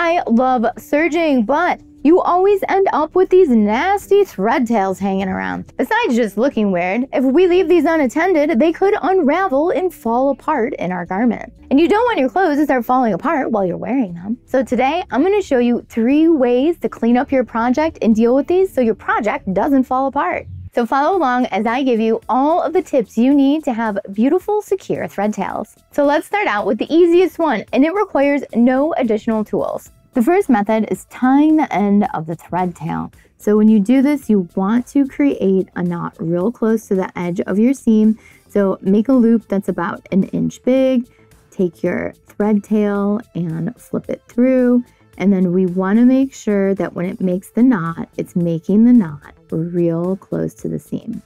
I love serging, but you always end up with these nasty thread tails hanging around. Besides just looking weird, if we leave these unattended, they could unravel and fall apart in our garment. And you don't want your clothes to start falling apart while you're wearing them. So today, I'm going to show you 3 ways to clean up your project and deal with these so your project doesn't fall apart. So follow along as I give you all of the tips you need to have beautiful, secure thread tails. So let's start out with the easiest one, and it requires no additional tools. The first method is tying the end of the thread tail. So when you do this, you want to create a knot real close to the edge of your seam. So make a loop that's about 1 inch big, take your thread tail and flip it through. And then we want to make sure that when it makes the knot, it's making the knot real close to the seam.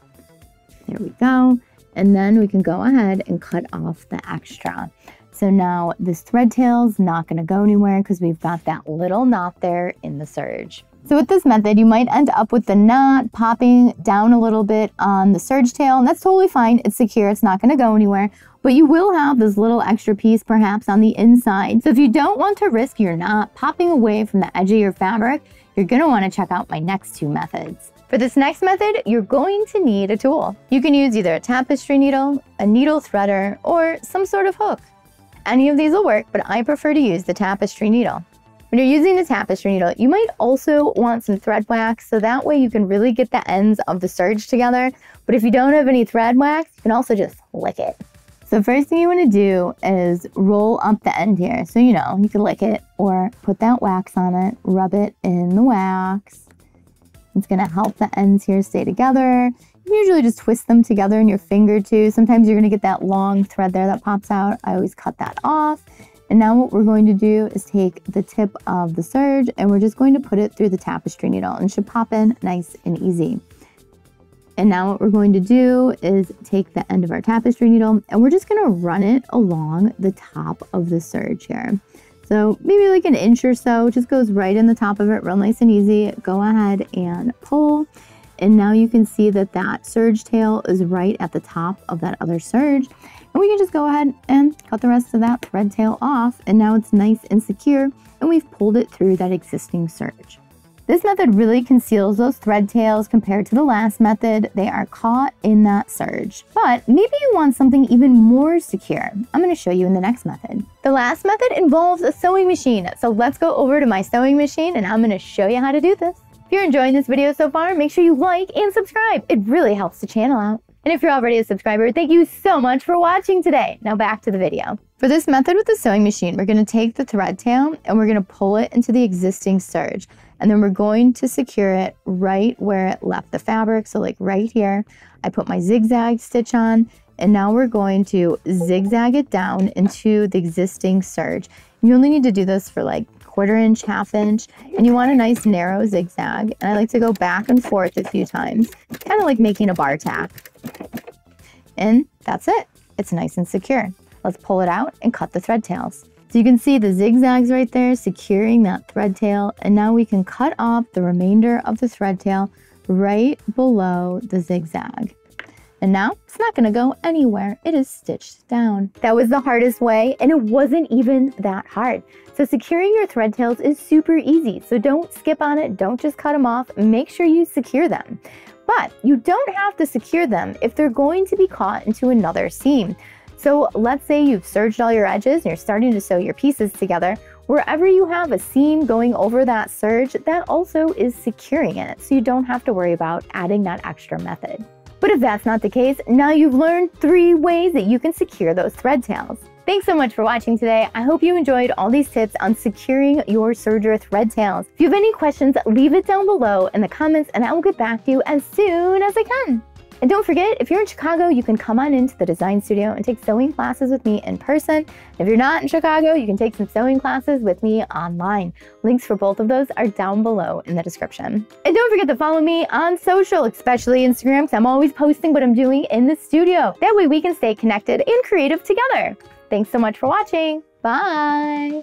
There we go. And then we can go ahead and cut off the extra. So now this thread tail is not going to go anywhere because we've got that little knot there in the serge. So with this method, you might end up with the knot popping down a little bit on the serge tail, and that's totally fine. It's secure. It's not going to go anywhere. But you will have this little extra piece perhaps on the inside. So if you don't want to risk your knot popping away from the edge of your fabric, you're going to want to check out my next 2 methods. For this next method, you're going to need a tool. You can use either a tapestry needle, a needle threader, or some sort of hook. Any of these will work, but I prefer to use the tapestry needle. When you're using the tapestry needle, you might also want some thread wax, so that way you can really get the ends of the serge together. But if you don't have any thread wax, you can also just lick it. So first thing you want to do is roll up the end here. So you can lick it or put that wax on it, rub it in the wax. It's going to help the ends here stay together. You usually just twist them together in your finger too. Sometimes you're going to get that long thread there that pops out. I always cut that off. And now what we're going to do is take the tip of the serge and we're just going to put it through the tapestry needle, and it should pop in nice and easy. And now what we're going to do is take the end of our tapestry needle and we're just going to run it along the top of the serge here. So maybe like 1 inch or so, just goes right in the top of it, real nice and easy. Go ahead and pull. And now you can see that that serge tail is right at the top of that other serge. And we can just go ahead and cut the rest of that thread tail off. And now it's nice and secure, and we've pulled it through that existing serge. This method really conceals those thread tails compared to the last method. They are caught in that serge. But maybe you want something even more secure. I'm going to show you in the next method. The last method involves a sewing machine. So let's go over to my sewing machine and I'm going to show you how to do this. If you're enjoying this video so far, make sure you like and subscribe. It really helps the channel out. And if you're already a subscriber, thank you so much for watching today. Now back to the video. For this method with the sewing machine, we're going to take the thread tail and we're going to pull it into the existing serge. And then we're going to secure it right where it left the fabric. So like right here, I put my zigzag stitch on, and now we're going to zigzag it down into the existing serge. And you only need to do this for like 1/4 inch, 1/2 inch, and you want a nice narrow zigzag. And I like to go back and forth a few times, kind of like making a bar tack. And that's it. It's nice and secure. Let's pull it out and cut the thread tails. So you can see the zigzags right there securing that thread tail, and now we can cut off the remainder of the thread tail right below the zigzag. And now it's not going to go anywhere. It is stitched down. That was the hardest way, and it wasn't even that hard. So securing your thread tails is super easy. So don't skip on it. Don't just cut them off. Make sure you secure them. But you don't have to secure them if they're going to be caught into another seam. So let's say you've serged all your edges and you're starting to sew your pieces together. Wherever you have a seam going over that serge, that also is securing it. So you don't have to worry about adding that extra method. But if that's not the case, now you've learned 3 ways that you can secure those thread tails. Thanks so much for watching today. I hope you enjoyed all these tips on securing your serger thread tails. If you have any questions, leave it down below in the comments and I will get back to you as soon as I can. And don't forget, if you're in Chicago, you can come on into the design studio and take sewing classes with me in person. If you're not in Chicago, you can take some sewing classes with me online. Links for both of those are down below in the description. And don't forget to follow me on social, especially Instagram, because I'm always posting what I'm doing in the studio. That way we can stay connected and creative together. Thanks so much for watching. Bye.